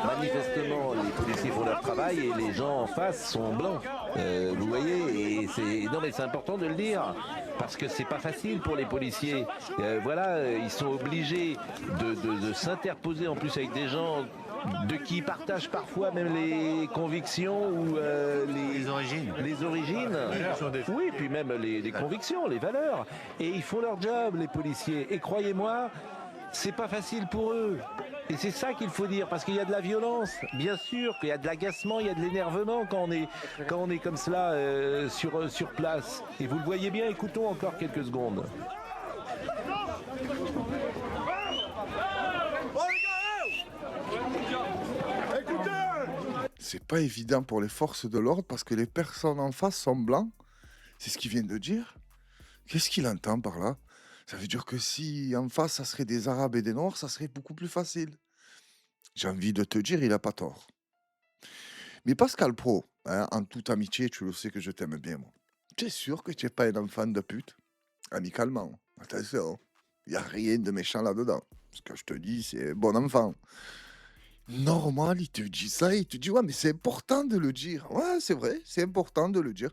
manifestement, les policiers font leur travail et les gens en face sont blancs. Vous voyez, et non mais c'est important de le dire parce que c'est pas facile pour les policiers. Ils sont obligés de s'interposer en plus avec des gens de qui partagent parfois même les convictions ou Les origines. les origines. Oui, puis même les convictions, les valeurs. Et ils font leur job, les policiers. Et croyez-moi, c'est pas facile pour eux. Et c'est ça qu'il faut dire, parce qu'il y a de la violence, bien sûr, qu'il y a de l'agacement, il y a de l'énervement quand on est comme cela sur place. Et vous le voyez bien, écoutons encore quelques secondes. C'est pas évident pour les forces de l'ordre parce que les personnes en face sont blancs. C'est ce qu'il vient de dire. Qu'est-ce qu'il entend par là? Ça veut dire que si en face, ça serait des Arabes et des Noirs, ça serait beaucoup plus facile. J'ai envie de te dire, il a pas tort. Mais Pascal Pro, hein, en toute amitié, tu le sais que je t'aime bien, moi. Tu es sûr que tu n'es pas un enfant de pute? Amicalement. Attention, il n'y a rien de méchant là-dedans. Ce que je te dis, c'est bon enfant. Normal, il te dit ça, il te dit, ouais, mais c'est important de le dire. Ouais, c'est vrai, c'est important de le dire.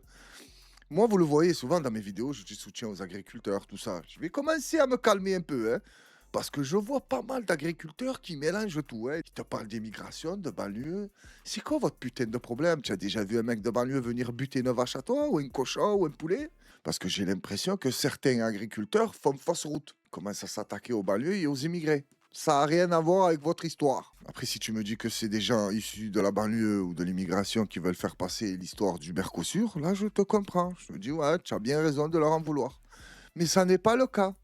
Moi, vous le voyez souvent dans mes vidéos, je dis soutien aux agriculteurs, tout ça. Je vais commencer à me calmer un peu, hein, parce que je vois pas mal d'agriculteurs qui mélangent tout, hein. Qui te parlent d'immigration, de banlieue. C'est quoi votre putain de problème? Tu as déjà vu un mec de banlieue venir buter une vache à toi, ou un cochon, ou un poulet? Parce que j'ai l'impression que certains agriculteurs font fausse route, commencent à s'attaquer aux banlieues et aux immigrés. Ça n'a rien à voir avec votre histoire. Après, si tu me dis que c'est des gens issus de la banlieue ou de l'immigration qui veulent faire passer l'histoire du Mercosur, là, je te comprends. Je te dis, ouais, tu as bien raison de leur en vouloir. Mais ça n'est pas le cas.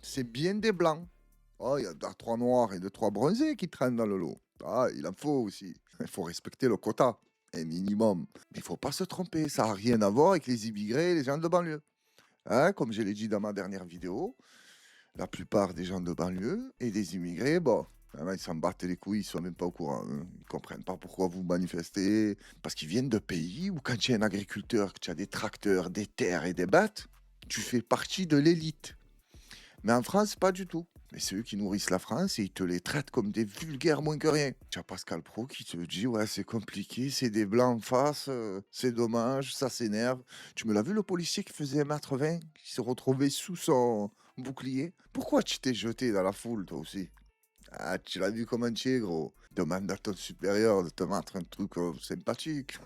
C'est bien des blancs. Oh, il y a 3 noirs et 3 bronzés qui traînent dans le lot. Ah, il en faut aussi. Il faut respecter le quota, un minimum. Mais il faut pas se tromper, ça n'a rien à voir avec les immigrés et les gens de banlieue. Hein, comme je l'ai dit dans ma dernière vidéo, la plupart des gens de banlieue et des immigrés, bon, ils s'en battent les couilles, ils sont même pas au courant. Hein. Ils comprennent pas pourquoi vous manifestez. Parce qu'ils viennent de pays où quand tu es un agriculteur, que tu as des tracteurs, des terres et des bêtes, tu fais partie de l'élite. Mais en France, pas du tout. Mais c'est eux qui nourrissent la France et ils te les traitent comme des vulgaires moins que rien. Tu as Pascal Pro qui te dit, ouais, c'est compliqué, c'est des blancs en face, c'est dommage, ça s'énerve. Tu me l'as vu, le policier qui faisait 1,20 m, qui se retrouvait sous son bouclier? Pourquoi tu t'es jeté dans la foule, toi aussi? Ah, tu l'as vu comme un tigre, gros. Demande à ton supérieur de te mettre un truc sympathique.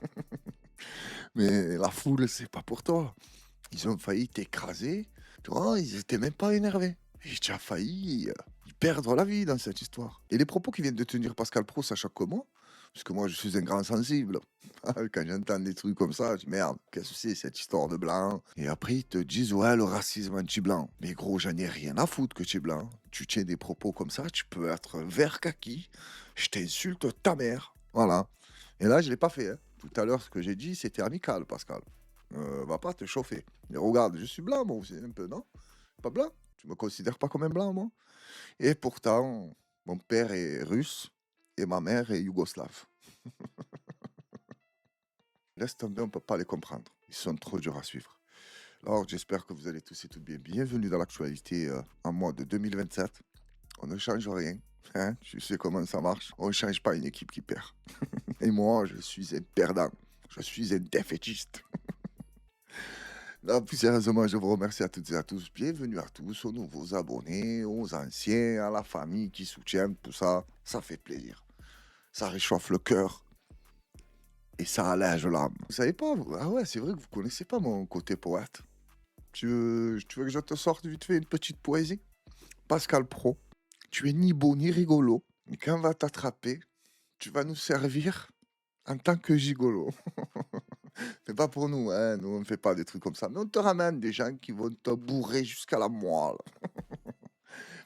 Mais la foule, c'est pas pour toi. Ils ont failli t'écraser. Tu vois, ils étaient même pas énervés. Et tu as failli y perdre la vie dans cette histoire. Et les propos qui viennent de tenir Pascal Pro, ça choque moi. Parce que moi, je suis un grand sensible. Quand j'entends des trucs comme ça, je dis merde, qu'est-ce que c'est cette histoire de blanc? Et après, ils te disent, ouais, le racisme anti-blanc. Mais gros, j'en ai rien à foutre que tu es blanc. Tu tiens des propos comme ça, tu peux être vert kaki. Je t'insulte ta mère. Voilà. Et là, je l'ai pas fait. Hein. Tout à l'heure, ce que j'ai dit, c'était amical, Pascal. Va pas te chauffer. Mais regarde, je suis blanc, moi aussi, un peu, non? Pas blanc? Tu me considères pas comme un blanc, moi? Et pourtant, mon père est russe et ma mère est yougoslave. Laisse tomber, on ne peut pas les comprendre. Ils sont trop durs à suivre. Alors, j'espère que vous allez tous et toutes bien. Bienvenue dans l'actualité en mois de 2027. On ne change rien. Hein? Tu sais comment ça marche. On ne change pas une équipe qui perd. Et moi, je suis un perdant. Je suis un défaitiste. Non, plus sérieusement, je vous remercie à toutes et à tous. Bienvenue à tous, aux nouveaux abonnés, aux anciens, à la famille qui soutiennent, tout ça. Ça fait plaisir. Ça réchauffe le cœur. Et ça allège l'âme. Vous savez pas, vous? Ah ouais, c'est vrai que vous connaissez pas mon côté poète. Tu veux que je te sorte vite fait une petite poésie? Pascal Pro, tu es ni beau ni rigolo. Mais quand on va t'attraper, tu vas nous servir en tant que gigolo. C'est pas pour nous, hein. Nous, on ne fait pas des trucs comme ça. Mais on te ramène des gens qui vont te bourrer jusqu'à la moelle.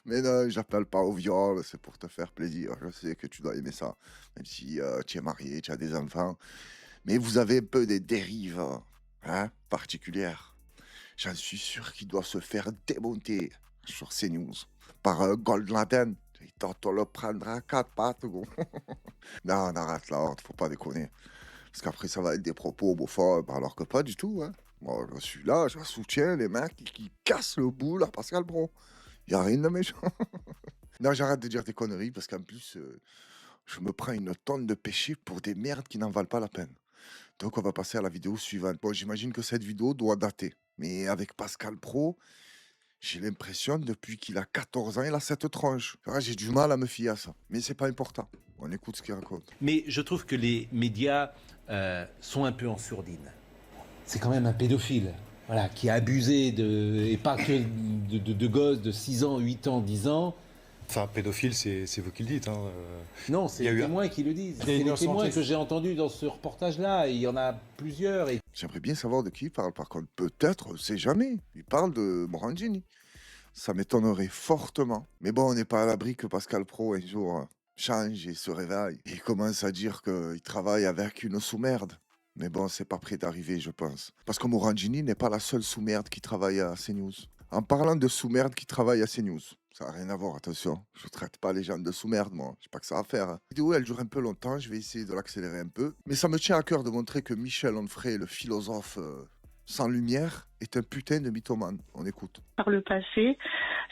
Mais non, j'appelle pas au viol, c'est pour te faire plaisir. Je sais que tu dois aimer ça. Même si tu es marié, tu as des enfants. Mais vous avez un peu des dérives particulières. J'en suis sûr qu'il doit se faire démonter sur CNews par Gold Laden. Il te le prendra à 4 pattes, gros. Non, on arrête là, faut pas déconner. Parce qu'après, ça va être des propos homophobes, alors que pas du tout. Hein. Moi, je suis là, je soutiens les mecs qui cassent le boule à Pascal Bro. Il n'y a rien de méchant. Non, j'arrête de dire des conneries, parce qu'en plus, je me prends une tonne de péché pour des merdes qui n'en valent pas la peine. Donc on va passer à la vidéo suivante. Bon, j'imagine que cette vidéo doit dater. Mais avec Pascal Pro, j'ai l'impression depuis qu'il a 14 ans, il a cette tronche. Tu vois, j'ai du mal à me fier à ça. Mais c'est pas important. On écoute ce qu'il raconte. Mais je trouve que les médias sont un peu en sourdine. C'est quand même un pédophile, voilà, qui a abusé et pas que de gosses de 6 ans, 8 ans, 10 ans. Enfin, pédophile, c'est vous qui le dites. Hein. Non, c'est il y a les eu témoins qui le disent. il y a C'est une les témoins innocente- que j'ai entendus dans ce reportage-là. Il y en a plusieurs. Et J'aimerais bien savoir de qui il parle. Par contre, peut-être, on sait jamais. Il parle de Morandini. Ça m'étonnerait fortement. Mais bon, on n'est pas à l'abri que Pascal Pro, un jour, change et se réveille. Et il commence à dire qu'il travaille avec une sous-merde. Mais bon, c'est pas près d'arriver, je pense. Parce que Morandini n'est pas la seule sous-merde qui travaille à CNews. En parlant de sous-merde qui travaille à CNews, ça n'a rien à voir, attention. Je traite pas les gens de sous-merde, moi. J'ai pas que ça à faire. Hein. La vidéo, elle dure un peu longtemps. Je vais essayer de l'accélérer un peu. Mais ça me tient à cœur de montrer que Michel Onfray, le philosophe sans lumière, est un putain de mythomane. On écoute. Par le passé,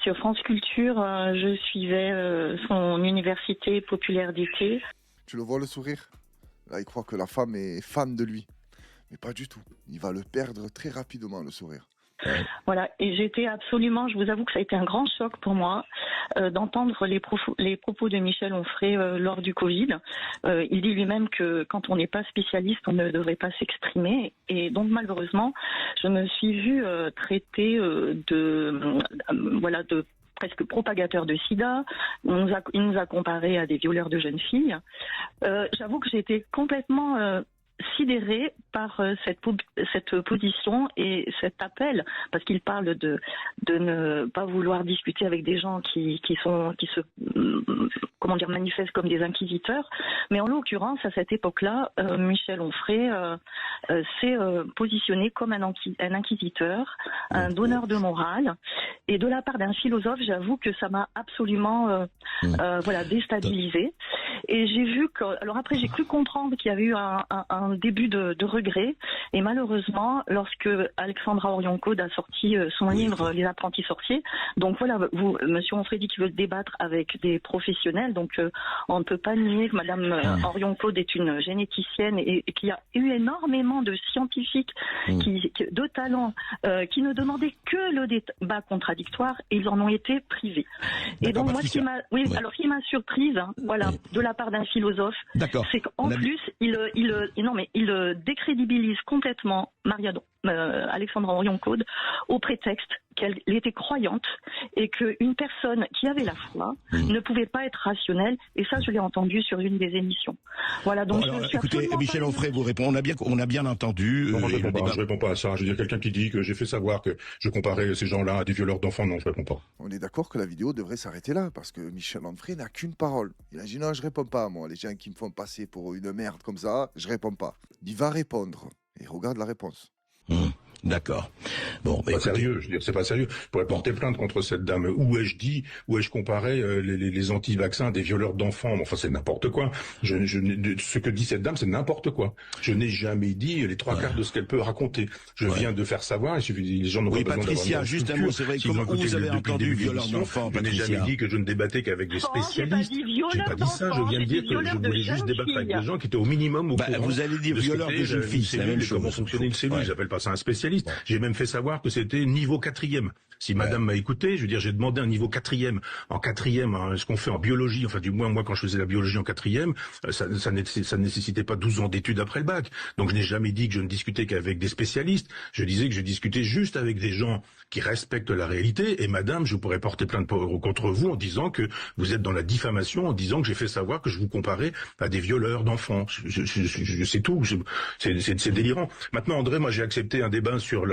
sur France Culture, je suivais son université populaire d'été. Tu le vois le sourire? Là, il croit que la femme est fan de lui. Mais pas du tout. Il va le perdre très rapidement, le sourire. Voilà, et j'étais absolument, je vous avoue que ça a été un grand choc pour moi d'entendre les propos de Michel Onfray lors du Covid. Il dit lui-même que quand on n'est pas spécialiste, on ne devrait pas s'exprimer. Et donc malheureusement, je me suis vue traitée de presque propagateur de sida. Il nous a comparé à des violeurs de jeunes filles. J'avoue que j'ai été complètement sidérée par cette position et cet appel, parce qu'il parle de ne pas vouloir discuter avec des gens qui se manifestent comme des inquisiteurs. Mais en l'occurrence, à cette époque-là, Michel Onfray s'est positionné comme un inquisiteur, un donneur de morale. Et de la part d'un philosophe, j'avoue que ça m'a absolument déstabilisée. Et j'ai vu que, alors après, j'ai cru comprendre qu'il y avait eu un début de regret. Et malheureusement, lorsque Alexandra Orion-Caude a sorti son livre Les apprentis sorciers, donc voilà, monsieur Onfray dit qu'il veut débattre avec des professionnels. Donc on ne peut pas nier que madame Orion-Caude est une généticienne et qu'il y a eu énormément de scientifiques de talent qui ne demandaient que le débat contradictoire et ils en ont été privés. Et donc moi, ce qui m'a surprise, de la part d'un philosophe, c'est qu'en plus il décrédibilise complètement Alexandra Orion-Caude au prétexte qu'elle était croyante et qu'une personne qui avait la foi ne pouvait pas être rationnelle. Et ça, je l'ai entendu sur une des émissions. Voilà, donc écoutez, Michel Onfray vous répond. On a bien entendu. Non, je réponds pas à ça. Je veux dire, quelqu'un qui dit que j'ai fait savoir que je comparais ces gens-là à des violeurs d'enfants, non, je réponds pas. On est d'accord que la vidéo devrait s'arrêter là, parce que Michel Onfray n'a qu'une parole. Il a dit non, je réponds pas, moi. Les gens qui me font passer pour une merde comme ça, je réponds pas. Il va répondre. Et regarde la réponse. D'accord. Bon, Pas sérieux, je veux dire, c'est pas sérieux. Je pourrais porter plainte contre cette dame. Où ai-je comparé les anti-vaccins à des violeurs d'enfants? Enfin, c'est n'importe quoi. Ce que dit cette dame, c'est n'importe quoi. Je n'ai jamais dit les trois quarts de ce qu'elle peut raconter. Je viens de faire savoir, les gens n'ont pas besoin Patricia, juste un mot, c'est vrai, comment vous avez entendu violeur d'enfants, je n'ai jamais dit que je ne débattais qu'avec des spécialistes. J'ai pas dit ça, je viens de dire que je voulais juste débattre avec des gens qui étaient au minimum au courant. Vous allez dire violeur de jeunes filles, c'est la même chose. Comment fonctionnait une cellule, j'appelle pas ça un spécialiste. J'ai même fait savoir que c'était niveau 4e. Si madame m'a écouté, je veux dire, j'ai demandé un niveau 4e. En 4e, hein, ce qu'on fait en biologie, enfin du moins moi quand je faisais la biologie en 4e, ça nécessitait pas 12 ans d'études après le bac. Donc je n'ai jamais dit que je ne discutais qu'avec des spécialistes. Je disais que je discutais juste avec des gens qui respectent la réalité. Et madame, je pourrais porter plainte contre vous en disant que vous êtes dans la diffamation, en disant que j'ai fait savoir que je vous comparais à des violeurs d'enfants. Je sais tout. C'est délirant. Maintenant, André, moi j'ai accepté un débat sur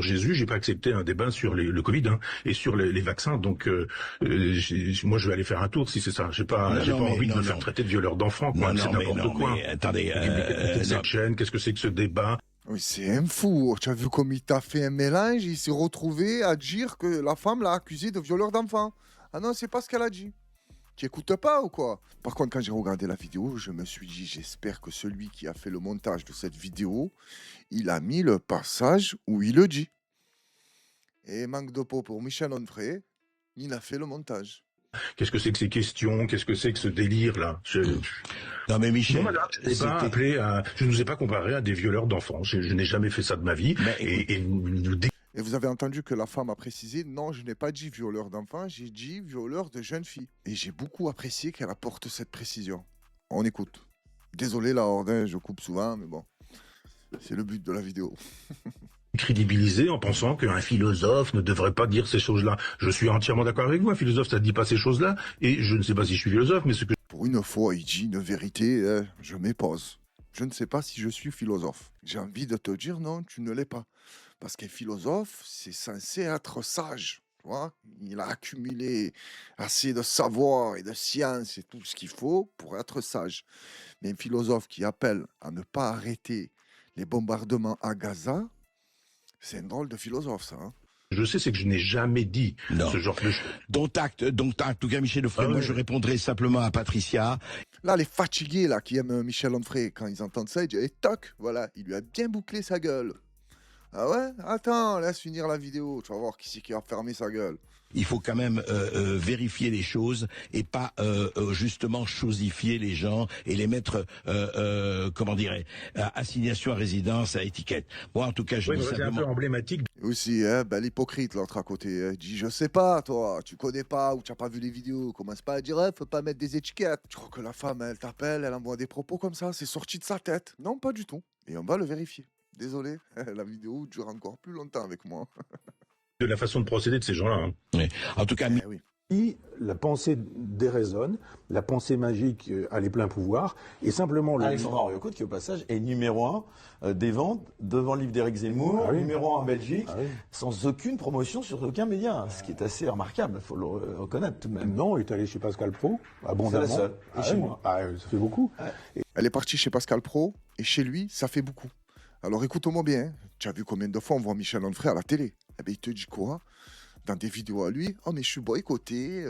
Jésus. J'ai pas accepté un débat sur le Covid et sur les vaccins. Donc moi je vais aller faire un tour si c'est ça. J'ai pas envie de me faire traiter de violeur d'enfants. C'est n'importe quoi. Mais attendez, cette chaîne, qu'est-ce que c'est que ce débat? Oui, c'est un fou. Tu as vu comme il t'a fait un mélange, il s'est retrouvé à dire que la femme l'a accusé de violeur d'enfant. Ah non, c'est pas ce qu'elle a dit. Tu écoutes pas ou quoi? Par contre, quand j'ai regardé la vidéo, je me suis dit, j'espère que celui qui a fait le montage de cette vidéo, il a mis le passage où il le dit. Et manque de peau pour Michel Onfray, il a fait le montage. Qu'est-ce que c'est que ces questions? Qu'est-ce que c'est que ce délire-là? Non mais Michel, Non, madame, je ne vous ai pas comparé à des violeurs d'enfants. Je n'ai jamais fait ça de ma vie. Mais Et vous avez entendu que la femme a précisé, non, je n'ai pas dit violeur d'enfants, j'ai dit violeur de jeunes filles. Et j'ai beaucoup apprécié qu'elle apporte cette précision. On écoute. Désolé la horde, hein, je coupe souvent, mais bon, c'est le but de la vidéo. crédibilisé en pensant qu'un philosophe ne devrait pas dire ces choses-là. Je suis entièrement d'accord avec vous. Un philosophe, ça ne dit pas ces choses-là. Et je ne sais pas si je suis philosophe, mais ce que Pour une fois, il dit une vérité, hein, je m'épose. Je ne sais pas si je suis philosophe. J'ai envie de te dire non, tu ne l'es pas. Parce qu'un philosophe, c'est censé être sage. Tu vois, il a accumulé assez de savoir et de science et tout ce qu'il faut pour être sage. Mais un philosophe qui appelle à ne pas arrêter les bombardements à Gaza, c'est un drôle de philosophe, ça. Hein. je sais, c'est que je n'ai jamais dit Non. ce genre de choses. donc en tout cas Michel Onfray, moi ouais. je répondrai simplement à Patricia. Là, les fatigués là, qui aiment Michel Onfray, quand ils entendent ça, ils disent « toc, voilà, il lui a bien bouclé sa gueule. » Ah ouais? Attends, laisse finir la vidéo, tu vas voir qui c'est qui a fermé sa gueule. Il faut quand même vérifier les choses et pas justement chosifier les gens et les mettre, comment dirais, assignation à résidence, à étiquette. Moi, en tout cas, je Oui, dis mais c'est un peu simplement... emblématique. Et aussi, hein, ben, l'hypocrite, l'autre à côté, hein, dit « je sais pas, toi, tu connais pas ou tu n'as pas vu les vidéos, commence pas à dire faut pas mettre des étiquettes. » Tu crois que la femme, elle t'appelle, elle envoie des propos comme ça, c'est sorti de sa tête? Non, pas du tout. Et on va le vérifier. Désolé, la vidéo dure encore plus longtemps avec moi. De la façon de procéder de ces gens-là. Hein. Oui. En tout cas, Eh oui. La pensée déraisonne, la pensée magique a les pleins pouvoirs, et simplement... Alexandra Henriot-Côte, qui au passage est numéro 1 des ventes devant le livre d'Éric Zemmour, Ah oui. numéro 1 en Belgique, Ah oui. sans aucune promotion sur aucun média, ce qui est assez remarquable, il faut le reconnaître tout de même. Non, il est allé chez Pascal Pro, abondamment. C'est la seule. Et Ah chez oui. moi. Ah, ça fait beaucoup. Elle est partie chez Pascal Pro, et chez lui, ça fait beaucoup. Alors écoute-moi bien, hein. Tu as vu combien de fois on voit Michel Onfray à la télé? Eh bien, il te dit quoi? Dans des vidéos à lui, oh mais je suis boycotté,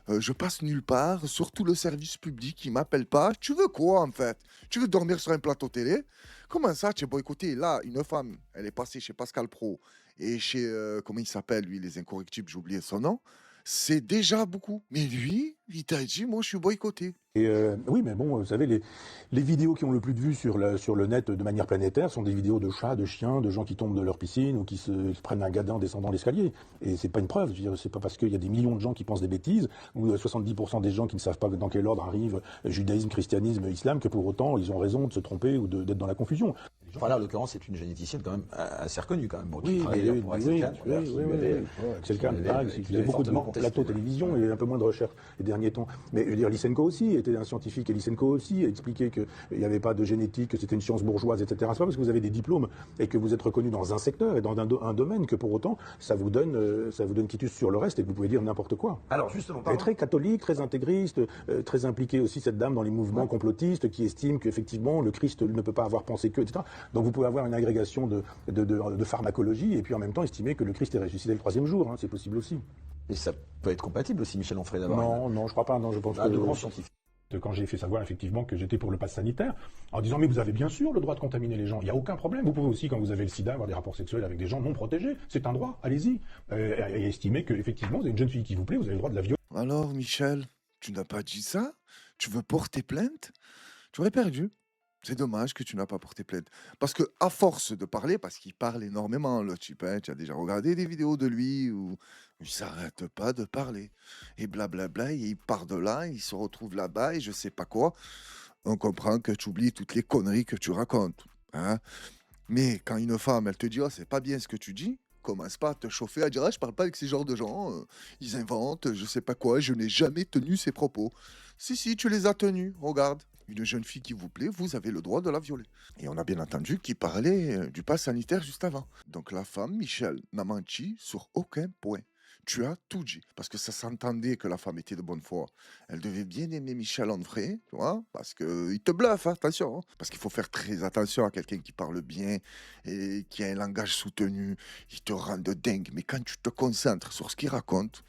je passe nulle part, surtout le service public, il m'appelle pas. Tu veux quoi en fait? Tu veux dormir sur un plateau télé? Comment ça, tu es boycotté? Là, une femme, elle est passée chez Pascal Pro et chez, comment il s'appelle lui, les incorrectibles, j'ai oublié son nom. C'est déjà beaucoup. Mais lui, il t'a dit, moi je suis boycotté. Et oui, mais bon, vous savez, les vidéos qui ont le plus de vues sur le net de manière planétaire sont des vidéos de chats, de chiens, de gens qui tombent de leur piscine ou qui se prennent un gadin en descendant l'escalier. Et c'est pas une preuve. Je veux dire, c'est pas parce qu'il y a des millions de gens qui pensent des bêtises ou 70% des gens qui ne savent pas dans quel ordre arrive judaïsme, christianisme, islam que pour autant ils ont raison de se tromper ou d'être dans la confusion. Enfin là, en l'occurrence, c'est une généticienne quand même assez reconnue quand même. Bon, qui Oui, travaille mais d'ailleurs pour Axel Kahn, d'ailleurs, qui lui avait- Axel Kahn, qui pareil, l'avait- il faisait beaucoup de fortement contesté. plateaux télévision et un peu moins de recherche les derniers temps. Mais je veux dire, Lysenko aussi était un scientifique et Lysenko aussi a expliqué qu'il n'y avait pas de génétique, que c'était une science bourgeoise, etc. C'est pas parce que vous avez des diplômes et que vous êtes reconnu dans un secteur et dans un domaine que pour autant ça vous donne quitus sur le reste et que vous pouvez dire n'importe quoi. Alors justement, Elle est très catholique, très intégriste, très impliquée aussi cette dame dans les mouvements complotistes qui estiment qu'effectivement le Christ ne peut pas avoir pensé que, etc. Donc vous pouvez avoir une agrégation de pharmacologie et puis en même temps estimer que le Christ est ressuscité le 3e jour. Hein, c'est possible aussi. et ça peut être compatible aussi, Michel Onfray, d'avoir Non, je crois pas. Non, je pense de que grands scientifiques. quand j'ai fait savoir effectivement que j'étais pour le pass sanitaire, en disant mais vous avez bien sûr le droit de contaminer les gens, il n'y a aucun problème. Vous pouvez aussi, quand vous avez le sida, avoir des rapports sexuels avec des gens non protégés. C'est un droit, allez-y. Et estimer qu'effectivement, vous avez une jeune fille qui vous plaît, vous avez le droit de la violer. Alors, Michel, tu n'as pas dit ça? Tu veux porter plainte? Tu aurais perdu. C'est dommage que tu n'as pas porté plainte. Parce que, à force de parler, parce qu'il parle énormément, le type, hein, tu as déjà regardé des vidéos de lui où il ne s'arrête pas de parler. Et blablabla, et il part de là, il se retrouve là-bas, et je sais pas quoi. On comprend que tu oublies toutes les conneries que tu racontes. Hein. Mais quand une femme, elle te dit, oh, c'est pas bien ce que tu dis, commence pas à te chauffer, à dire, ah, je parle pas avec ces genres de gens, ils inventent, je sais pas quoi, je n'ai jamais tenu ces propos. Si, tu les as tenus, regarde. Une jeune fille qui vous plaît, vous avez le droit de la violer. Et on a bien entendu qu'il parlait du pass sanitaire juste avant. Donc la femme, Michel, n'a menti sur aucun point. Tu as tout dit. Parce que ça s'entendait que la femme était de bonne foi. Elle devait bien aimer Michel Onfray, tu vois, parce qu'il te bluffe, hein, attention. Hein. Parce qu'il faut faire très attention à quelqu'un qui parle bien et qui a un langage soutenu. Il te rend de dingue. Mais quand tu te concentres sur ce qu'il raconte,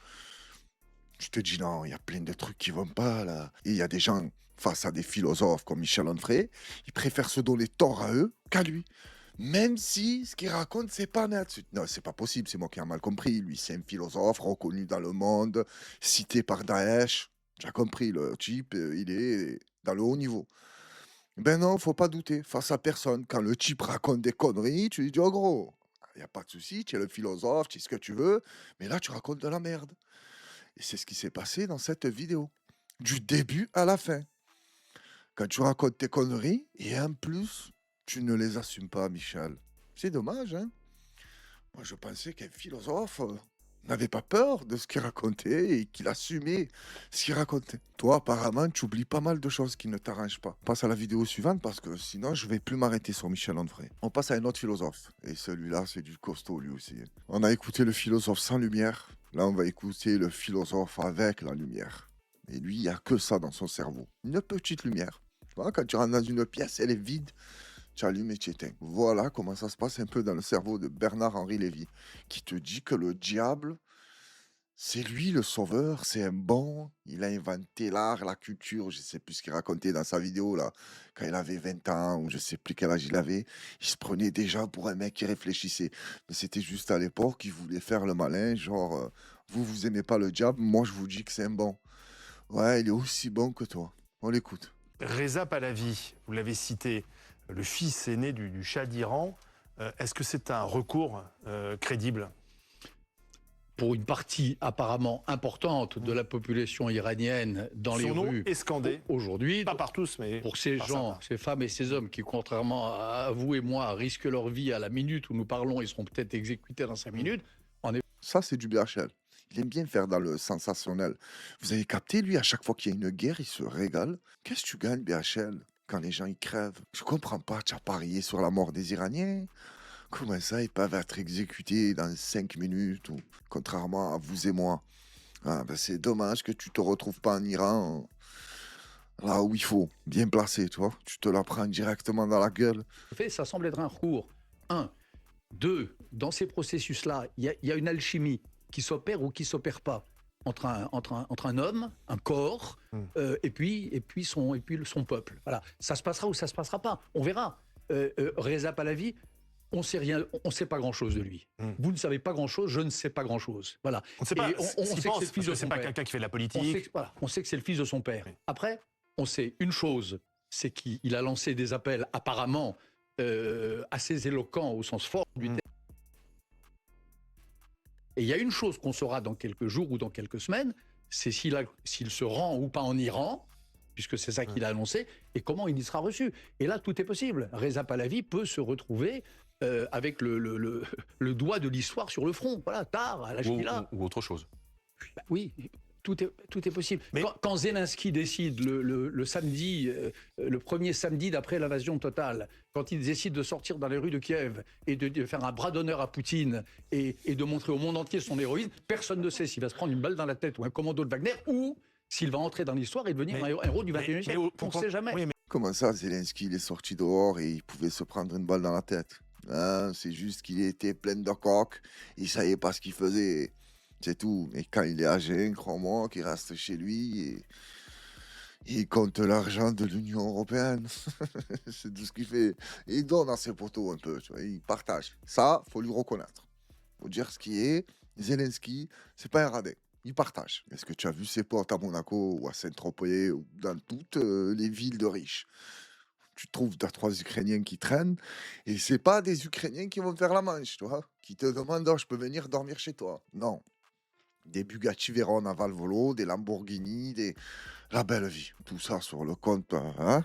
tu te dis non, il y a plein de trucs qui vont pas là. Et il y a des gens face à des philosophes comme Michel Onfray, ils préfèrent se donner tort à eux qu'à lui. Même si ce qu'il raconte, c'est pas net. Non, c'est pas possible, c'est moi qui ai mal compris. Lui, c'est un philosophe reconnu dans le monde, cité par Daesh. J'ai compris, le type, il est dans le haut niveau. Ben non, faut pas douter, face à personne. Quand le type raconte des conneries, tu lui dis, oh gros, il n'y a pas de souci, tu es le philosophe, tu es ce que tu veux, mais là, tu racontes de la merde. Et c'est ce qui s'est passé dans cette vidéo, du début à la fin. Quand tu racontes tes conneries, et en plus, tu ne les assumes pas, Michel. C'est dommage, hein? Moi, je pensais qu'un philosophe n'avait pas peur de ce qu'il racontait et qu'il assumait ce qu'il racontait. Toi, apparemment, tu oublies pas mal de choses qui ne t'arrangent pas. On passe à la vidéo suivante parce que sinon, je vais plus m'arrêter sur Michel Onfray. On passe à un autre philosophe. Et celui-là, c'est du costaud, lui aussi. On a écouté le philosophe sans lumière. Là, on va écouter le philosophe avec la lumière. Et lui, il n'y a que ça dans son cerveau. Une petite lumière. Tu vois, quand tu rentres dans une pièce, elle est vide. Tu allumes et tu éteins. Voilà comment ça se passe un peu dans le cerveau de Bernard-Henri Lévy, qui te dit que le diable, c'est lui le sauveur, c'est un bon, il a inventé l'art, la culture, je ne sais plus ce qu'il racontait dans sa vidéo, là, quand il avait 20 ans, ou je ne sais plus quel âge il avait, il se prenait déjà pour un mec qui réfléchissait. Mais c'était juste à l'époque, il voulait faire le malin, genre, vous aimez pas le diable, moi je vous dis que c'est un bon. Ouais, il est aussi bon que toi. On l'écoute. Reza Pahlavi, vous l'avez cité, le fils aîné du Shah d'Iran. Est-ce que c'est un recours crédible? Pour une partie apparemment importante de la population iranienne dans les Son nom rues est scandé. Aujourd'hui, Pas par tous, mais pour ces par gens, certains. ces femmes et ces hommes qui, contrairement à vous et moi, risquent leur vie à la minute où nous parlons, ils seront peut-être exécutés dans 5 minutes. Ça, c'est du BHL. Il aime bien faire dans le sensationnel. Vous avez capté, lui, à chaque fois qu'il y a une guerre, il se régale. Qu'est-ce que tu gagnes, BHL, quand les gens y crèvent? Je comprends pas, tu as parié sur la mort des Iraniens. Comment ça, ils peuvent être exécutés dans 5 minutes, ou contrairement à vous et moi? Ah, ben c'est dommage que tu te retrouves pas en Iran, là où il faut, bien placé, tu vois. Tu te la prends directement dans la gueule. Ça semble être un recours. 1. 2. Dans ces processus-là, il y a une alchimie qui s'opère ou qui s'opère pas entre un homme, un corps, et puis son peuple. Voilà. Ça se passera ou ça se passera pas. On verra. Reza Pahlavi, on sait rien, on sait pas grand-chose de lui. Vous ne savez pas grand-chose, je ne sais pas grand-chose. Voilà. On ne sait pas Et ce qu'il sait que pense, c'est le fils de c'est son pas père. quelqu'un qui fait de la On politique. sait que c'est le fils de son père. Oui. Après, on sait une chose, c'est qu'il a lancé des appels apparemment assez éloquents au sens fort du terme. Et il y a une chose qu'on saura dans quelques jours ou dans quelques semaines, c'est s'il se rend ou pas en Iran, puisque c'est ça qu'il a annoncé, et comment il y sera reçu. Et là, tout est possible. Reza Pahlavi peut se retrouver avec le doigt de l'histoire sur le front. Voilà, tard, à l'âge qu'il a. Ou autre chose. Bah oui, tout est possible. Mais- Quand Zelensky décide le samedi, le premier samedi d'après l'invasion totale, quand il décide de sortir dans les rues de Kiev et de faire un bras d'honneur à Poutine et de montrer au monde entier son héroïsme, personne ne sait s'il va se prendre une balle dans la tête ou un commando de Wagner ou s'il va entrer dans l'histoire et devenir un héros du 21e siècle. On ne sait jamais. Oui, mais Comment ça, Zelensky, il est sorti dehors et il pouvait se prendre une balle dans la tête? Hein, c'est juste qu'il était plein de coque, il savait pas ce qu'il faisait. C'est tout. Mais quand il est âgé, crois-moi, qu'il reste chez lui et il compte l'argent de l'Union européenne. C'est tout ce qu'il fait. Il donne à ses potos un peu, tu vois, il partage. Ça, faut lui reconnaître. Faut dire ce qui est. Zelensky, c'est pas un radin. Il partage. Est-ce que tu as vu ses potes à Monaco ou à Saint-Tropez ou dans toutes les villes de riches? Tu trouves 2-3 Ukrainiens qui traînent et c'est pas des Ukrainiens qui vont faire la manche, tu vois, qui te demandent oh, je peux venir dormir chez toi. Non. Des Bugatti Veyron à Valvolo, des Lamborghini, la belle vie. Tout ça sur le compte, hein?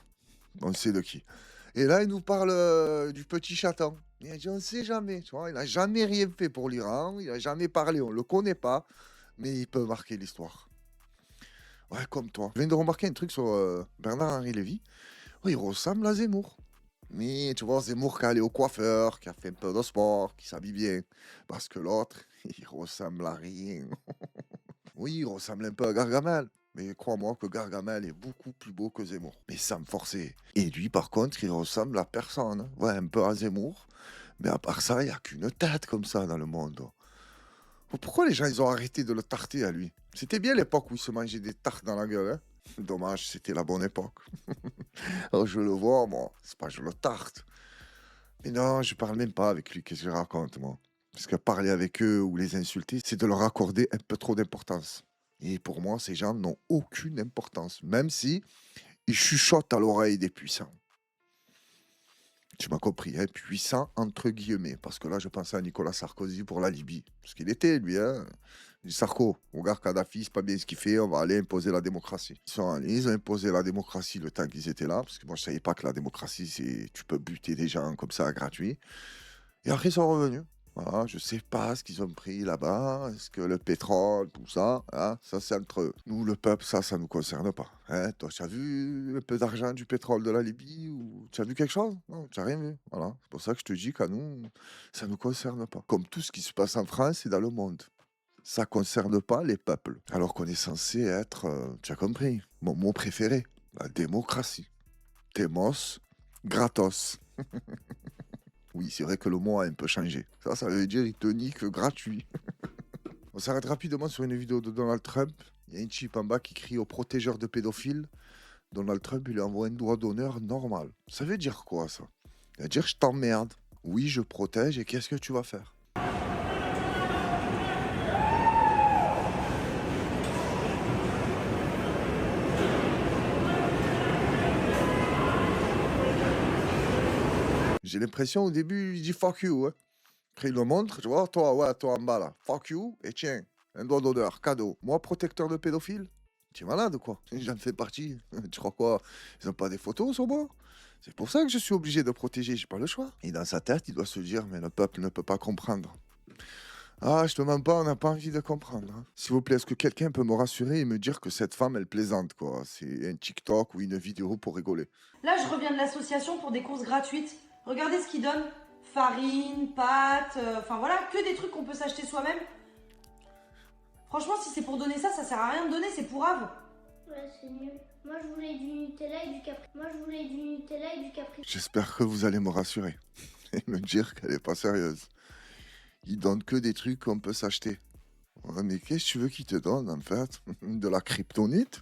On sait de qui. Et là, il nous parle du petit chaton. Il a dit, on ne sait jamais, tu vois. Il n'a jamais rien fait pour l'Iran, il n'a jamais parlé, on ne le connaît pas, mais il peut marquer l'histoire. Ouais, comme toi. Je viens de remarquer un truc sur Bernard-Henri Lévy. Ouais, il ressemble à Zemmour. Mais tu vois, Zemmour qui est allé au coiffeur, qui a fait un peu de sport, qui s'habille bien. Parce que l'autre, il ressemble à rien. Oui, il ressemble un peu à Gargamel. Mais crois-moi que Gargamel est beaucoup plus beau que Zemmour. Mais sans me forcer. Et lui, par contre, il ressemble à personne. Ouais, un peu à Zemmour. Mais à part ça, il n'y a qu'une tête comme ça dans le monde. Pourquoi les gens, ils ont arrêté de le tarter à lui? C'était bien l'époque où il se mangeait des tartes dans la gueule, hein? Dommage, c'était la bonne époque. Alors je le vois, moi, c'est pas je le tarte. Mais non, je parle même pas avec lui, qu'est-ce que je raconte, moi? Parce que parler avec eux ou les insulter, c'est de leur accorder un peu trop d'importance. Et pour moi, ces gens n'ont aucune importance, même si ils chuchotent à l'oreille des puissants. Tu m'as compris, hein, puissant entre guillemets, parce que là, je pensais à Nicolas Sarkozy pour la Libye. Parce qu'il était, lui, hein. Du Sarko, regarde Kadhafi, c'est pas bien ce qu'il fait, on va aller imposer la démocratie. Ils sont allés, ils ont imposé la démocratie le temps qu'ils étaient là, parce que moi, je savais pas que la démocratie, c'est tu peux buter des gens comme ça, gratuit. Et après, ils sont revenus. Voilà, je sais pas ce qu'ils ont pris là-bas, est-ce que le pétrole, tout ça, hein, ça c'est entre eux. Nous, le peuple, ça nous concerne pas. Hein. Toi, tu as vu un peu d'argent du pétrole de la Libye ou tu as vu quelque chose? Non, tu n'as rien vu. Voilà, c'est pour ça que je te dis qu'à nous, ça nous concerne pas. Comme tout ce qui se passe en France et dans le monde. Ça concerne pas les peuples. Alors qu'on est censé être, tu as compris, mon mot préféré, la démocratie. Demos, gratos. Oui, c'est vrai que le mot a un peu changé. Ça veut dire il te nique gratuit. On s'arrête rapidement sur une vidéo de Donald Trump. Il y a un type en bas qui crie au protégeur de pédophiles. Donald Trump, il lui envoie un doigt d'honneur normal. Ça veut dire quoi, ça? Ça veut dire je t'emmerde. Oui, je protège et qu'est-ce que tu vas faire? J'ai l'impression au début, il dit fuck you. Hein. Après, il le montre, tu vois, toi en bas là, fuck you, et tiens, un doigt d'honneur, cadeau. Moi, protecteur de pédophile, tu es malade ou quoi? J'en fais partie. Tu crois quoi? Ils n'ont pas des photos sur moi? C'est pour ça que je suis obligé de protéger, j'ai pas le choix. Et dans sa tête, il doit se dire, mais le peuple ne peut pas comprendre. Ah, je te mens pas, on n'a pas envie de comprendre. Hein. S'il vous plaît, est-ce que quelqu'un peut me rassurer et me dire que cette femme, elle plaisante, quoi? C'est un TikTok ou une vidéo pour rigoler. Là, je reviens de l'association pour des courses gratuites. Regardez ce qu'ils donnent. Farine, pâtes, enfin voilà, que des trucs qu'on peut s'acheter soi-même. Franchement, si c'est pour donner ça, ça sert à rien de donner, c'est pourrave. Ouais, c'est nul. Moi, je voulais du Nutella et du Capri. J'espère que vous allez me rassurer et me dire qu'elle est pas sérieuse. Ils donnent que des trucs qu'on peut s'acheter. Ouais, mais qu'est-ce que tu veux qu'ils te donnent, en fait? De la kryptonite?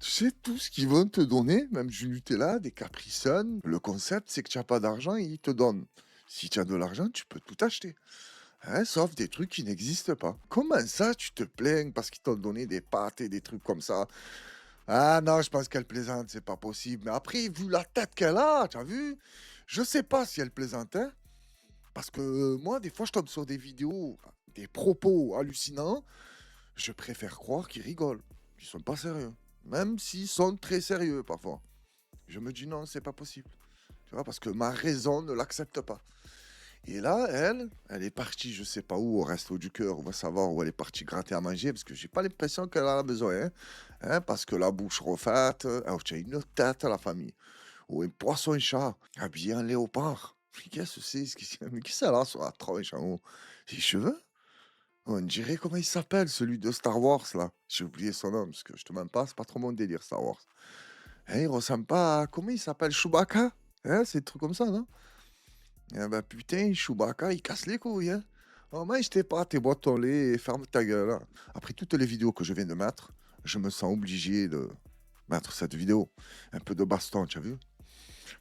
Tu sais, tout ce qu'ils vont te donner, même du Nutella, des Capri Sun, le concept, c'est que tu n'as pas d'argent et ils te donnent. Si tu as de l'argent, tu peux tout acheter. Hein, sauf des trucs qui n'existent pas. Comment ça, tu te plains parce qu'ils t'ont donné des pâtes et des trucs comme ça? Ah non, je pense qu'elle plaisante, c'est pas possible. Mais après, vu la tête qu'elle a, tu as vu? Je sais pas si elle plaisante, hein? Parce que moi, des fois, je tombe sur des vidéos, des propos hallucinants. Je préfère croire qu'ils rigolent, qu'ils sont pas sérieux. Même s'ils sont très sérieux parfois. Je me dis non, c'est pas possible. Tu vois, parce que ma raison ne l'accepte pas. Et là, elle est partie, je sais pas où, au Resto du Cœur, on va savoir où elle est partie gratter à manger, parce que j'ai pas l'impression qu'elle en a besoin. Hein, parce que la bouche refaite, tu as une tête à la famille. Ou un poisson chat, habillé en léopard. Qu'est-ce que c'est? Qu'est-ce que c'est là sur la tronche en haut? Ses cheveux? On dirait comment il s'appelle, celui de Star Wars, là. J'ai oublié son nom, parce que je te mens pas, c'est pas trop mon délire, Star Wars. Hein, il ressemble pas à... Comment il s'appelle? Chewbacca? Hein, c'est des trucs comme ça, non? Eh ben putain, Chewbacca, il casse les couilles, hein. Oh, mange tes pâtes, tes boîtes au lait et ferme ta gueule, hein. Après toutes les vidéos que je viens de mettre, je me sens obligé de mettre cette vidéo. Un peu de baston, tu as vu?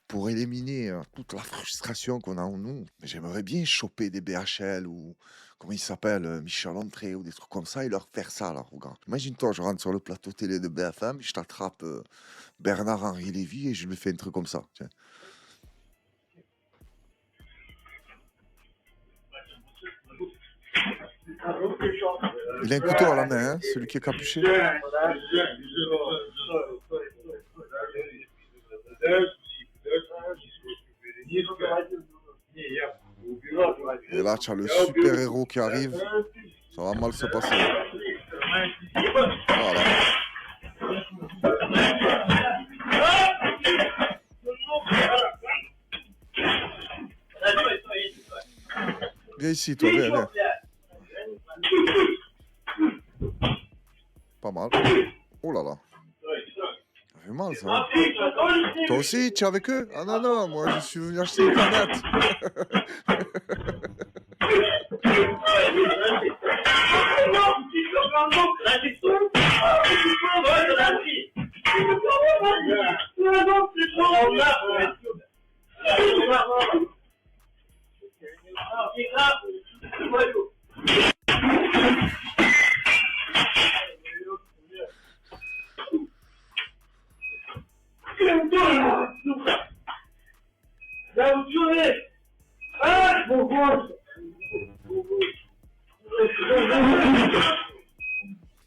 Pour éliminer toute la frustration qu'on a en nous. J'aimerais bien choper des BHL ou... Comment il s'appelle, Michel Entrée ou des trucs comme ça, et leur faire ça, là, regarde. Imagine-toi, je rentre sur le plateau télé de BFM, je t'attrape Bernard-Henri Lévy et je lui fais un truc comme ça. Tiens. Il a un couteau à la main, hein, celui qui est capuché. Et là, tu as le super-héros qui arrive. Ça va mal se passer. Voilà. Viens ici, toi, viens. Pas mal. Oh là là. Ça fait mal, ça. Toi aussi, tu es avec eux? Ah non, moi, je suis venu acheter une canette.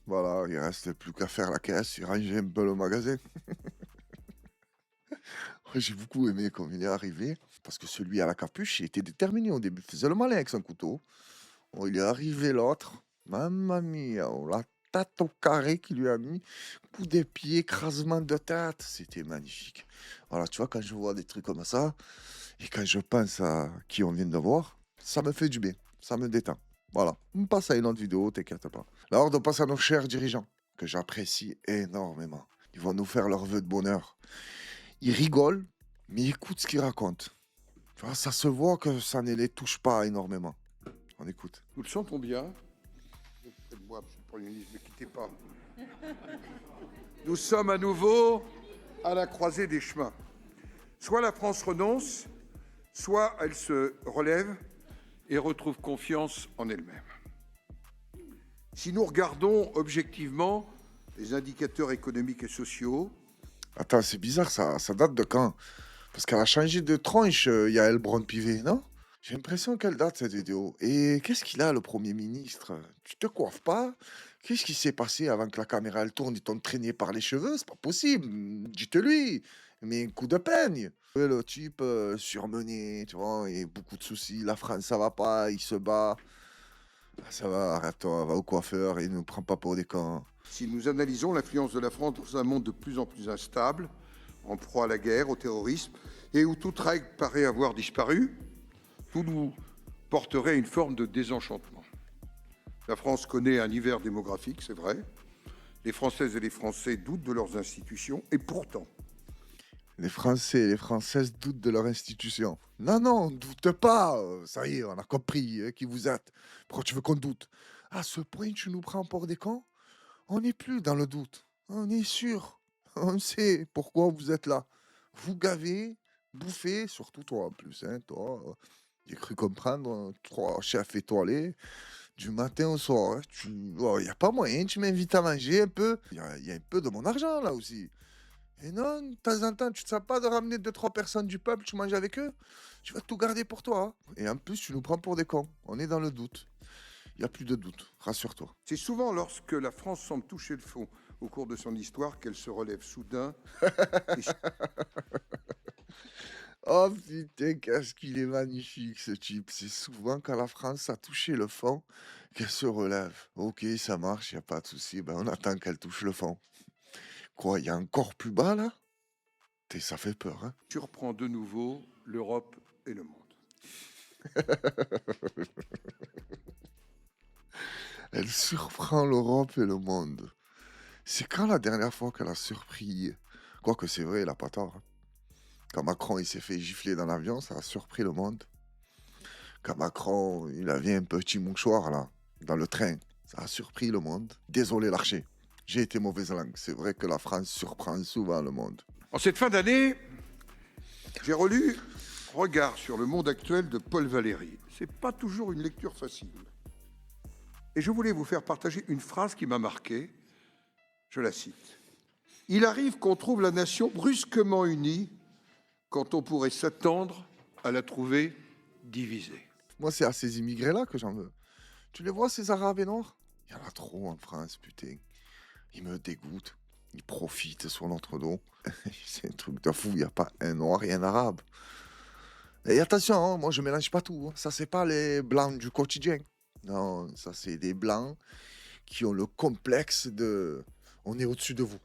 Voilà, il reste plus qu'à faire la caisse et ranger un peu le magasin. J'ai beaucoup aimé comme il est arrivé, parce que celui à la capuche, il était déterminé au début, il faisait le malin avec son couteau. Oh, il est arrivé l'autre, mamma mia, oh, la tête au carré qu'il lui a mis, coup des pieds, écrasement de tête, c'était magnifique. Voilà, tu vois, quand je vois des trucs comme ça, et quand je pense à qui on vient de voir, ça me fait du bien, ça me détend. Voilà, on passe à une autre vidéo, t'inquiète pas. Là, on passe à nos chers dirigeants, que j'apprécie énormément. Ils vont nous faire leur vœu de bonheur. Ils rigolent, mais écoute ce qu'ils racontent. Tu vois, ça se voit que ça ne les touche pas énormément. On écoute. Nous le sentons bien. Moi, monsieur le Premier ministre, ne quittez pas. Nous sommes à nouveau à la croisée des chemins. Soit la France renonce, soit elle se relève et retrouve confiance en elle-même. Si nous regardons objectivement les indicateurs économiques et sociaux... Attends, c'est bizarre, ça date de quand? Parce qu'elle a changé de tranche, Yael Braun-Pivet, non? J'ai l'impression qu'elle date, cette vidéo. Et qu'est-ce qu'il a, le Premier ministre? Tu te coiffes pas? Qu'est-ce qui s'est passé avant que la caméra elle tourne? Ils t'ont traîné par les cheveux? C'est pas possible. Dites-lui. Mais un coup de peigne. Le type surmené, tu vois, et beaucoup de soucis. La France, ça va pas, il se bat. Ça va, arrête-toi, va au coiffeur et ne prends pas pour des cons. Si nous analysons l'influence de la France dans un monde de plus en plus instable, en proie à la guerre, au terrorisme, et où toute règle paraît avoir disparu, tout nous porterait à une forme de désenchantement. La France connaît un hiver démographique, c'est vrai. Les Françaises et les Français doutent de leurs institutions, et pourtant... Les Français et les Françaises doutent de leur institution. Non, doute pas. Ça y est, on a compris qui vous êtes. Pourquoi tu veux qu'on doute? À ce point, tu nous prends pour des cons? On n'est plus dans le doute. On est sûr. On sait pourquoi vous êtes là. Vous gavez, bouffez, surtout toi en plus. Hein, toi, j'ai cru comprendre, 3 chefs étoilés, du matin au soir. Il n'y a pas moyen, tu m'invites à manger un peu. Il y a un peu de mon argent là aussi. Et non, de temps en temps, tu ne sais pas de ramener 2-3 personnes du peuple, tu manges avec eux. Tu vas tout garder pour toi. Hein. Et en plus, tu nous prends pour des cons. On est dans le doute. Il n'y a plus de doute, rassure-toi. C'est souvent lorsque la France semble toucher le fond au cours de son histoire qu'elle se relève soudain. Oh putain, qu'est-ce qu'il est magnifique ce type. C'est souvent quand la France a touché le fond qu'elle se relève. Ok, ça marche, il n'y a pas de souci. Ben, on attend qu'elle touche le fond. Quoi, il y a encore plus bas là? Ça fait peur, hein? Surprend de nouveau l'Europe et le monde. Elle surprend l'Europe et le monde. C'est quand la dernière fois qu'elle a surpris? Quoique c'est vrai, elle n'a pas tort. Hein. Quand Macron il s'est fait gifler dans l'avion, ça a surpris le monde. Quand Macron il avait un petit mouchoir là, dans le train, ça a surpris le monde. Désolé Larcher, j'ai été mauvaise langue. C'est vrai que la France surprend souvent le monde. En cette fin d'année, j'ai relu Regard sur le monde actuel de Paul Valéry. C'est pas toujours une lecture facile. Et je voulais vous faire partager une phrase qui m'a marqué. Je la cite. « Il arrive qu'on trouve la nation brusquement unie quand on pourrait s'attendre à la trouver divisée. » Moi, c'est à ces immigrés-là que j'en veux. Tu les vois, ces Arabes et Noirs? Il y en a trop en France, putain. Ils me dégoûtent. Ils profitent sur notre dos. C'est un truc de fou. Il n'y a pas un Noir et un Arabe. Et attention, hein, moi, je mélange pas tout. Hein. Ça, c'est pas les Blancs du quotidien. Non, ça, c'est des Blancs qui ont le complexe de... On est au-dessus de vous.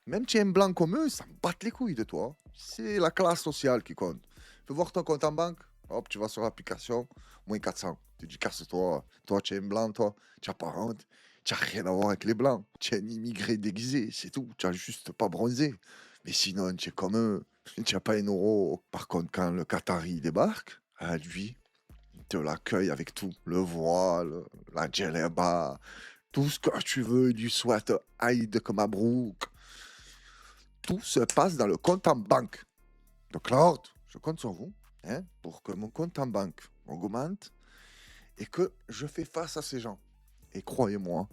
Même si tu es un Blanc comme eux, ça me batte les couilles de toi. C'est la classe sociale qui compte. Fais voir ton compte en banque. Hop, tu vas sur l'application, moins 400. Tu dis, casse-toi. Toi, tu es un Blanc, toi. Tu n'as pas honte. Tu n'as rien à voir avec les Blancs. Tu es un immigré déguisé, c'est tout. Tu n'as juste pas bronzé. Mais sinon, tu es comme eux. Tu n'as pas un euro. Par contre, quand le Qatari débarque, à lui, il te l'accueille avec tout. Le voile, la djellaba, tout ce que tu veux, du sweat Aïd comme Mabrouk. Tout se passe dans le compte en banque. Donc là, je compte sur vous hein, pour que mon compte en banque augmente et que je fais face à ces gens. Et croyez-moi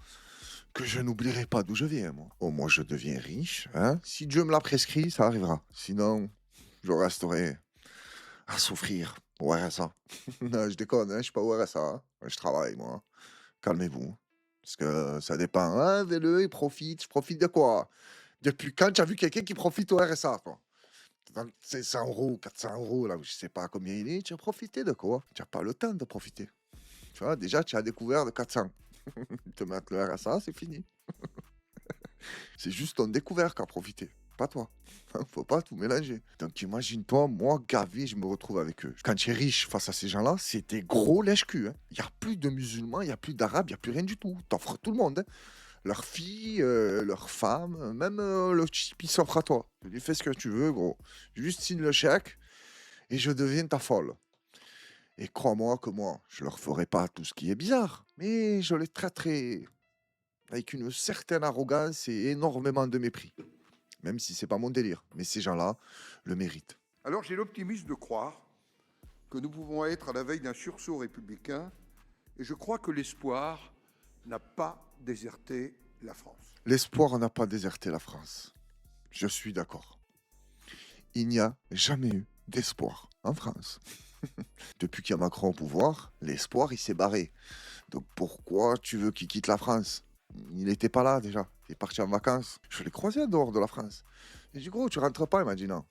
que je n'oublierai pas d'où je viens, moi. Au moins, je deviens riche. Hein. Si Dieu me l'a prescrit, ça arrivera. Sinon, je resterai à souffrir au RSA. Non, je déconne, hein, je suis pas au RSA. Hein. Je travaille, moi. Calmez-vous. Parce que ça dépend. Hein, VLE, il profite. Je profite de quoi? Depuis quand tu as vu quelqu'un qui profite au RSA, toi? 500 euros, 400 euros, là, je sais pas combien il est. Tu as profité de quoi? Tu n'as pas le temps de profiter. Tu vois, déjà, tu as découvert de 400. Te mettre le RSA, c'est fini. C'est juste ton découvert qui a profité, pas toi. Faut pas tout mélanger. Donc imagine-toi, moi, gavé, je me retrouve avec eux. Quand tu es riche face à ces gens-là, c'est des gros lèche-cul. Il n'y a plus de musulmans, il n'y a plus d'arabes, il n'y a plus rien du tout. T'offres tout le monde. Hein. Leurs filles, leurs femmes, même le type, il s'offre à toi. Tu lui fais ce que tu veux, gros. Juste signe le chèque et je deviens ta folle. Et crois-moi que moi, je leur ferai pas tout ce qui est bizarre, mais je les traiterai avec une certaine arrogance et énormément de mépris. Même si c'est pas mon délire, mais ces gens-là le méritent. Alors j'ai l'optimisme de croire que nous pouvons être à la veille d'un sursaut républicain, et je crois que l'espoir n'a pas déserté la France. L'espoir n'a pas déserté la France. Je suis d'accord. Il n'y a jamais eu d'espoir en France. Depuis qu'il y a Macron au pouvoir, l'espoir, il s'est barré. Donc pourquoi tu veux qu'il quitte la France? Il n'était pas là déjà. Il est parti en vacances. Je l'ai croisé en dehors de la France. J'ai dit, gros, tu rentres pas? Il m'a dit non.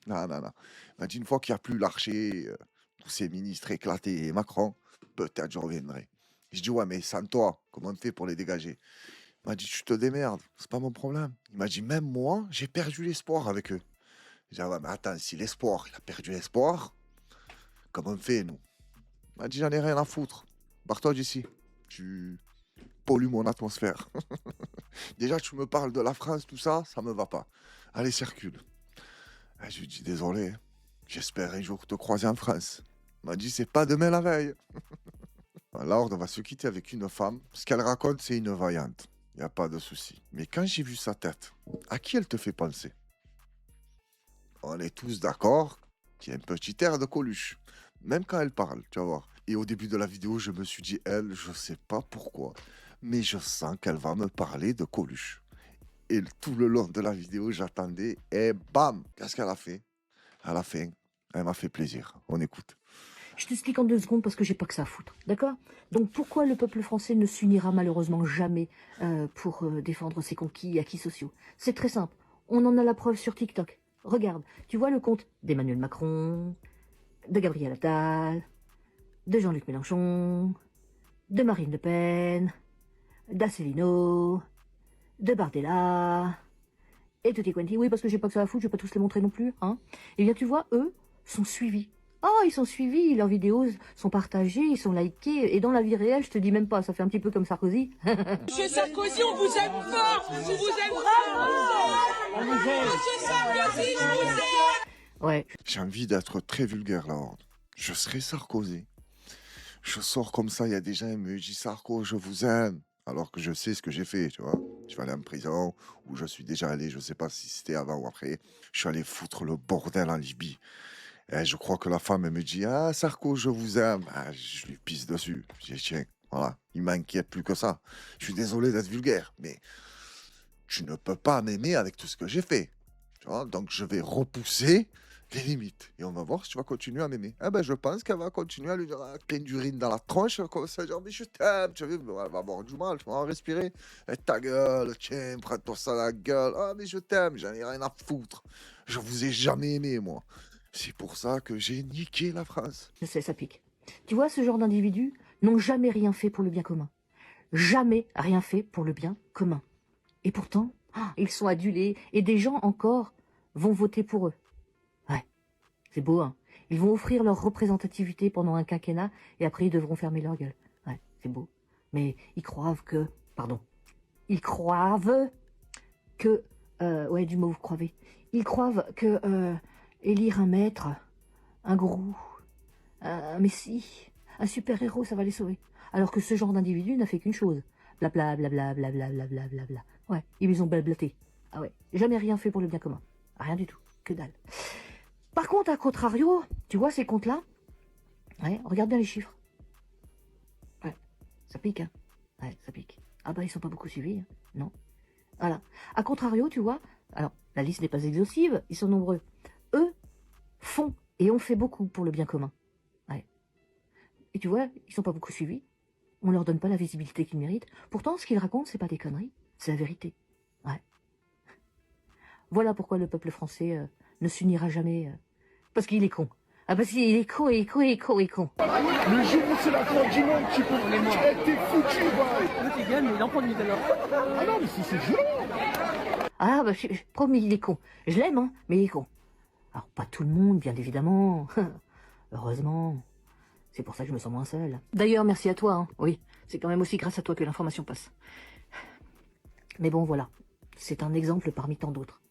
Non. Il m'a dit, une fois qu'il n'y a plus Larcher, tous ces ministres éclatés et Macron, peut-être je reviendrai. Je dis, ouais, mais sans toi, comment on fait pour les dégager? Il m'a dit, tu te démerdes, c'est pas mon problème. Il m'a dit, même moi, j'ai perdu l'espoir avec eux. J'ai dit, ouais, mais attends, si l'espoir, il a perdu l'espoir, comment on fait, nous? Il m'a dit, j'en ai rien à foutre. Barre-toi d'ici. Tu pollues mon atmosphère. Déjà, tu me parles de la France, tout ça, ça me va pas. Allez, circule. Et je lui dis, désolé, j'espère un jour te croiser en France. Il m'a dit, c'est pas demain la veille. Lord va se quitter avec une femme. Ce qu'elle raconte, c'est une vaillante. Il n'y a pas de souci. Mais quand j'ai vu sa tête, à qui elle te fait penser? On est tous d'accord qu'il y a un petit air de Coluche. Même quand elle parle, tu vas voir. Et au début de la vidéo, je me suis dit, elle, je sais pas pourquoi, mais je sens qu'elle va me parler de Coluche. Et tout le long de la vidéo, j'attendais, et bam, qu'est-ce qu'elle a fait? À la fin, elle m'a fait plaisir. On écoute. Je t'explique en 2 secondes parce que j'ai pas que ça à foutre, d'accord? Donc pourquoi le peuple français ne s'unira malheureusement jamais pour défendre ses conquis et acquis sociaux? C'est très simple, on en a la preuve sur TikTok. Regarde, tu vois le compte d'Emmanuel Macron, de Gabriel Attal, de Jean-Luc Mélenchon, de Marine Le Pen, d'Asselineau, de Bardella, et tutti quanti. Oui, parce que j'ai pas que ça à foutre, je vais pas tous les montrer non plus, hein. Et bien tu vois, eux sont suivis. Ah, ils sont suivis, leurs vidéos sont partagées, ils sont likés, et dans la vie réelle, je te dis même pas, ça fait un petit peu comme Sarkozy. Monsieur Sarkozy, on vous aime fort, on vous aime fort. Monsieur Sarkozy, je vous aime. Ouais. J'ai envie d'être très vulgaire là. Je serai Sarkozy. Je sors comme ça, il y a des gens qui me disent Sarko, je vous aime. Alors que je sais ce que j'ai fait, tu vois. Je vais aller en prison, où je suis déjà allé, je sais pas si c'était avant ou après. Je suis allé foutre le bordel en Libye. Et je crois que la femme, elle me dit, ah, Sarko, je vous aime. Ah, je lui pisse dessus. Je dis, tiens, voilà, il m'inquiète plus que ça. Je suis désolé d'être vulgaire, mais tu ne peux pas m'aimer avec tout ce que j'ai fait. Tu vois, donc je vais repousser les limites. Et on va voir si tu vas continuer à m'aimer. Ah ben, je pense qu'elle va continuer à lui dire, pleine d'urine dans la tronche, comme ça, genre, mais je t'aime. Tu vois, elle va avoir du mal, tu vas respirer. Et ta gueule, tiens, prends-toi ça la gueule. Ah, mais je t'aime, j'en ai rien à foutre. Je vous ai jamais aimé, moi. C'est pour ça que j'ai niqué la France. Je sais, ça pique. Tu vois, ce genre d'individus n'ont jamais rien fait pour le bien commun. Jamais rien fait pour le bien commun. Et pourtant, ils sont adulés et des gens encore vont voter pour eux. Ouais, c'est beau, hein. Ils vont offrir leur représentativité pendant un quinquennat et après ils devront fermer leur gueule. Ouais, c'est beau. Mais ils croivent que... Pardon. Ils croivent que... ouais, du mot vous croivez. Ils croivent que... élire un maître, un gourou, un messie, un super-héros, ça va les sauver. Alors que ce genre d'individu n'a fait qu'une chose. Blabla, blabla, blabla, blabla, blabla. Ouais, ils ont blablaté. Ah ouais, jamais rien fait pour le bien commun. Rien du tout, que dalle. Par contre, à contrario, tu vois ces comptes-là, ouais, regarde bien les chiffres. Ouais, ça pique, hein. Ouais, ça pique. Ah bah, ils sont pas beaucoup suivis, hein. Non. Voilà. À contrario, tu vois, alors, la liste n'est pas exhaustive, ils sont nombreux. Eux font et ont fait beaucoup pour le bien commun. Ouais. Et tu vois, ils sont pas beaucoup suivis. On leur donne pas la visibilité qu'ils méritent. Pourtant, ce qu'ils racontent, c'est pas des conneries, c'est la vérité. Ouais. Voilà pourquoi le peuple français ne s'unira jamais. Parce qu'il est con. Ah, parce qu'il est con, il est con, il est con, il est con. Le jour où c'est la fin du monde, tu peux t'es foutu, boy. Tu gagnes, mais il en prend une alors. Ah non, mais c'est violent. Ah, bah, promis, il est con. Je l'aime, hein, mais il est con. Alors, pas tout le monde, bien évidemment. Heureusement. C'est pour ça que je me sens moins seule. D'ailleurs, merci à toi, hein. Oui, c'est quand même aussi grâce à toi que l'information passe. Mais bon, voilà. C'est un exemple parmi tant d'autres.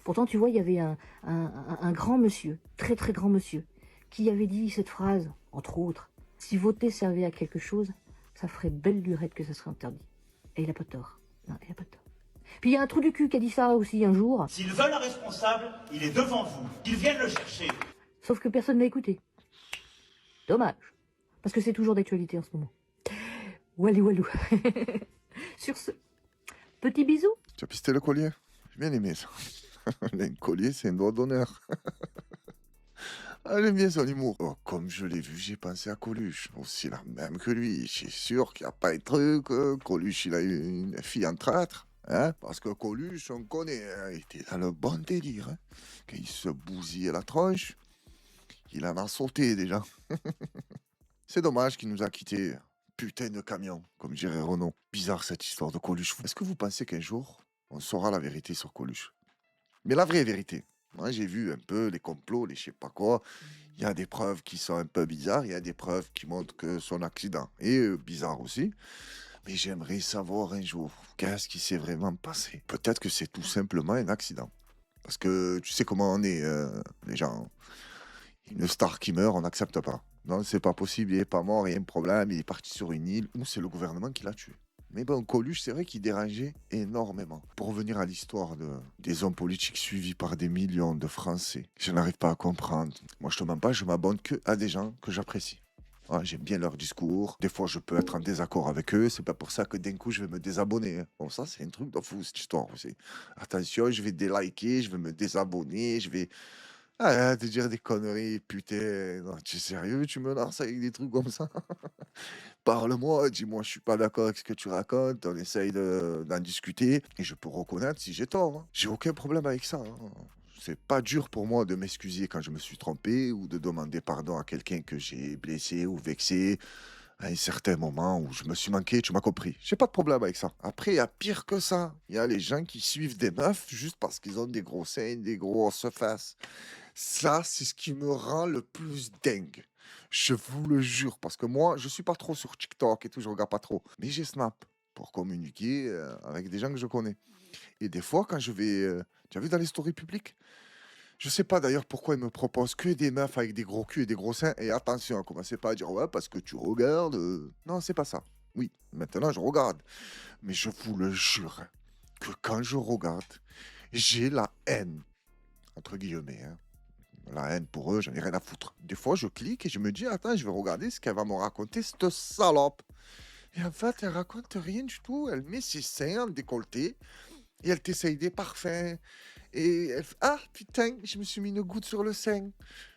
Pourtant, tu vois, il y avait un grand monsieur, très très grand monsieur, qui avait dit cette phrase, entre autres. Si voter servait à quelque chose, ça ferait belle lurette que ça serait interdit. Et il a pas tort. Non, il a pas tort. Puis il y a un trou du cul qui a dit ça aussi un jour. S'ils veulent un responsable, il est devant vous. Qu'ils viennent le chercher. Sauf que personne n'a écouté. Dommage. Parce que c'est toujours d'actualité en ce moment. Walou walou. Sur ce, petit bisou. Tu as pisté le collier? J'ai bien aimé ça. Un collier, c'est un doigt d'honneur. Ah, j'aime bien son humour. Oh, comme je l'ai vu, j'ai pensé à Coluche. Aussi la même que lui. Je suis sûr qu'il n'y a pas de truc. Coluche, il a eu une fille en traître. Hein? Parce que Coluche, on connaît. Hein? Il était dans le bon délire. Hein? Quand il se bousillait la tronche, il en a sauté déjà. C'est dommage qu'il nous a quittés. Putain de camion, comme dirait Renaud. Bizarre cette histoire de Coluche. Est-ce que vous pensez qu'un jour, on saura la vérité sur Coluche? Mais la vraie vérité. Moi, j'ai vu un peu les complots, les je sais pas quoi. Il y a des preuves qui sont un peu bizarres. Il y a des preuves qui montrent que son accident est bizarre aussi. Mais j'aimerais savoir un jour, qu'est-ce qui s'est vraiment passé? Peut-être que c'est tout simplement un accident. Parce que tu sais comment on est, les gens. Une star qui meurt, on n'accepte pas. Non, c'est pas possible, il n'est pas mort, il y a un problème, il est parti sur une île, ou c'est le gouvernement qui l'a tué. Mais bon, Coluche, c'est vrai qu'il dérangeait énormément. Pour revenir à l'histoire des hommes politiques suivis par des millions de Français, je n'arrive pas à comprendre. Moi, je te mens pas, je m'abonne que à des gens que j'apprécie. Ah, j'aime bien leur discours. Des fois, je peux être en désaccord avec eux. C'est pas pour ça que d'un coup, je vais me désabonner. Bon, ça, c'est un truc de fou, cette histoire aussi. Attention, je vais déliker, je vais me désabonner, je vais... Arrête de dire des conneries, putain. Non, tu es sérieux, tu me lances avec des trucs comme ça? Parle-moi, dis-moi, je suis pas d'accord avec ce que tu racontes, on essaye d'en discuter, et je peux reconnaître si j'ai tort. Hein. J'ai aucun problème avec ça. Hein. C'est pas dur pour moi de m'excuser quand je me suis trompé, ou de demander pardon à quelqu'un que j'ai blessé ou vexé à un certain moment où je me suis manqué, tu m'as compris. J'ai pas de problème avec ça. Après, il y a pire que ça. Il y a les gens qui suivent des meufs juste parce qu'ils ont des gros seins, des grosses fesses. Ça, c'est ce qui me rend le plus dingue. Je vous le jure, parce que moi, je suis pas trop sur TikTok et tout, je regarde pas trop. Mais j'ai Snap pour communiquer avec des gens que je connais. Et des fois, quand je vais... tu as vu dans les stories publiques? Je sais pas d'ailleurs pourquoi ils me proposent que des meufs avec des gros culs et des gros seins. Et attention, commencez pas à dire ouais, parce que tu regardes. Non, c'est pas ça. Oui, maintenant je regarde. Mais je vous le jure que quand je regarde, j'ai la haine. Entre guillemets, hein. La haine pour eux, j'en ai rien à foutre. Des fois, je clique et je me dis, attends, je vais regarder ce qu'elle va me raconter, cette salope. Et en fait, elle raconte rien du tout. Elle met ses seins en décolleté et elle t'essaye des parfums. Et elle fait, ah putain, je me suis mis une goutte sur le sein.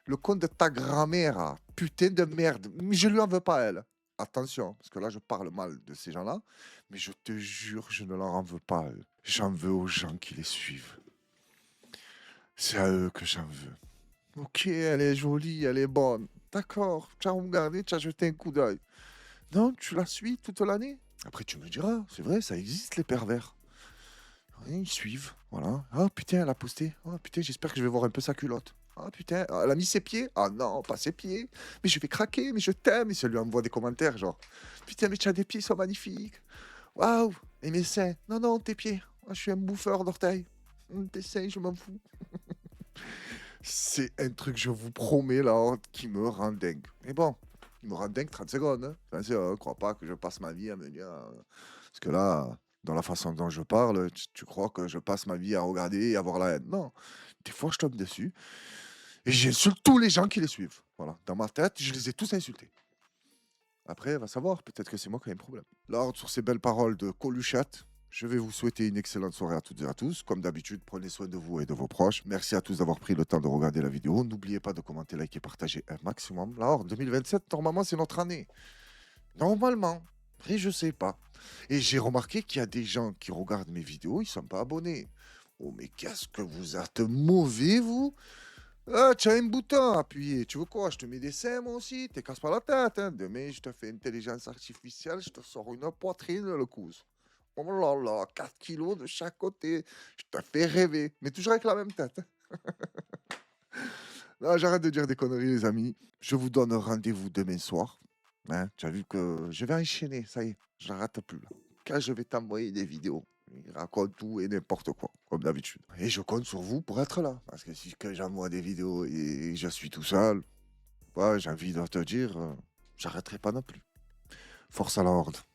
Le compte de ta grand-mère, ah, putain de merde. Mais je lui en veux pas, elle. Attention, parce que là, je parle mal de ces gens-là. Mais je te jure, je ne leur en veux pas, elle. J'en veux aux gens qui les suivent. C'est à eux que j'en veux. Ok, elle est jolie, elle est bonne. D'accord, tu as regardé, tu as jeté un coup d'œil. Non, tu la suis toute l'année. Après, tu me diras, c'est vrai, ça existe, les pervers. Ils suivent, voilà. Ah putain, elle a posté. Ah putain, j'espère que je vais voir un peu sa culotte. Ah putain, elle a mis ses pieds. Ah non, pas ses pieds. Mais je vais craquer, mais je t'aime. Et ça lui envoie des commentaires, genre. Putain, mais tu as des pieds, ils sont magnifiques. Waouh, et mes seins. Non, non, tes pieds. Ah, je suis un bouffeur d'orteils. Tes seins, je m'en fous. C'est un truc, je vous promets, là, qui me rend dingue. Mais bon, il me rend dingue 30 secondes. Hein. Enfin, ne crois pas que je passe ma vie à me dire... parce que là, dans la façon dont je parle, tu crois que je passe ma vie à regarder et avoir la haine. Non, des fois, je tombe dessus. Et j'insulte tous les gens qui les suivent. Voilà. Dans ma tête, je les ai tous insultés. Après, va savoir, peut-être que c'est moi qui ai un problème. Lord, sur ces belles paroles de Coluchat, je vais vous souhaiter une excellente soirée à toutes et à tous. Comme d'habitude, prenez soin de vous et de vos proches. Merci à tous d'avoir pris le temps de regarder la vidéo. N'oubliez pas de commenter, liker, partager un maximum. Lord, 2027, normalement, c'est notre année. Normalement. Après, je sais pas. Et j'ai remarqué qu'il y a des gens qui regardent mes vidéos, ils sont pas abonnés. Oh, mais qu'est-ce que vous êtes mauvais, vous? Ah, tu as un bouton à appuyer. Tu veux quoi? Je te mets des seins, moi aussi. T'es casse pas la tête. Hein. Demain, je te fais intelligence artificielle. Je te sors une poitrine, le cousse. Oh là là, 4 kilos de chaque côté. Je te fais rêver. Mais toujours avec la même tête. Non, j'arrête de dire des conneries, les amis. Je vous donne rendez-vous demain soir. Hein, tu as vu que je vais enchaîner. Ça y est, je n'arrête plus. Là. Quand je vais t'envoyer des vidéos, il raconte tout et n'importe quoi, comme d'habitude. Et je compte sur vous pour être là. Parce que si que j'envoie des vidéos et je suis tout seul, ouais, j'ai envie de te dire, j'arrêterai pas non plus. Force à l'ordre.